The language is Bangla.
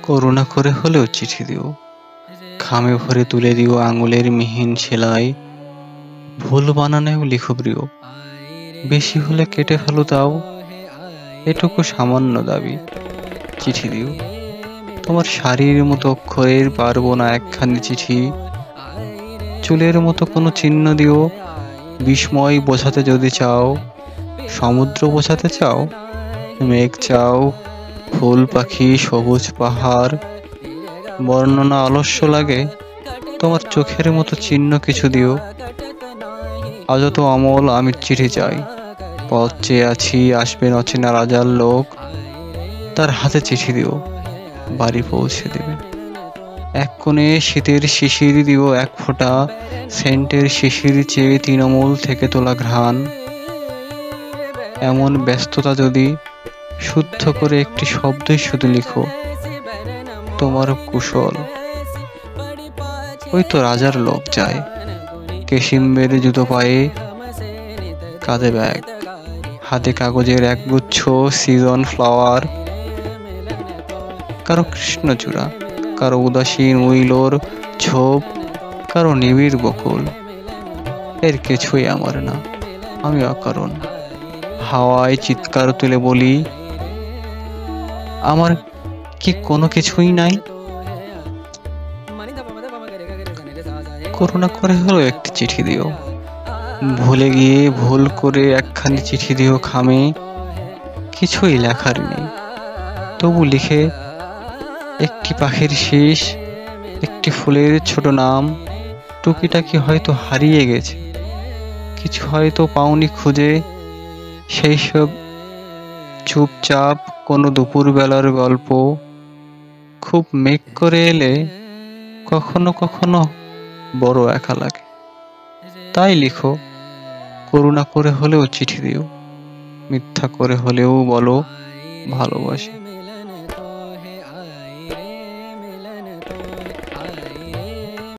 করুণা করে হলেও চিঠি দিও, খামে ভরে তুলে দিও আঙুলের মিহিন সেলাই। ভুল বানানেও লিখো প্রিয়, বেশি হলে কেটে ফেলো তাও। এটুকু সামান্য দাবি, চিঠি দিও। তোমার শাড়ির মতো অক্ষরের পারবো না একখানি চিঠি। চুলের মতো কোনো চিহ্ন দিও, বিস্ময় বোঝাতে যদি চাও। সমুদ্র বোঝাতে চাও, মেঘ চাও, ফুল পাখি সবুজ পাহাড়। বর্ণনা অলস্য লাগে, তোমার চোখের মতো চিহ্ন কিছু দিও। আজ তো অমল আমি চিঠি চাই, পথ চেয়ে আছি আসবেন অচেনা রাজার লোক। তার হাতে চিঠি দিও, বাড়ি পৌঁছে দেবে। এক কোণে শীতের শিশির দিও এক ফোঁটা, সেন্টের শিশির চেয়ে তৃণমূল থেকে তোলা ঘ্রাণ। এমন ব্যস্ততা যদি, শুদ্ধ করে একটি শব্দই শুধু লিখো, তোমার কুশল। ওই তো রাজার লোক যায়, কেশিম্বের জুতো পায়ে, কাঁধে ব্যাগ, হাতে কাগজের একগুচ্ছ সিজন ফ্লাওয়ার। কারো কৃষ্ণচূড়া, কারো উদাসীন উইলোর ঝোপ, কারো নিবিড় বকুল। এর কিছুই আমার না, আমি অকারণ। হাওয়ায় চিৎকার তুলে বলি, আমার কি কোনো কিছুই নাই? করুণা করে হলো একটি চিঠি দিও, ভুলে গিয়ে ভুল করে একখানি চিঠি দিও খামে। কিছুই লেখার নেই, তবু লিখে একটি পাখির শীষ, একটি ফুলের ছোট নাম। টুকিটাকি হয়তো হারিয়ে গেছে, কিছু হয়তো পাওনি খুঁজে। সেই সব চুপচাপ কোনো দুপুরবেলার গল্প। খুব মেঘ করে এলে কখনো কখনো বড় একা লাগে। তাই লিখো, করুণা করে হলেও চিঠি দিও, মিথ্যা করে হলেও বলো ভালোবাসি।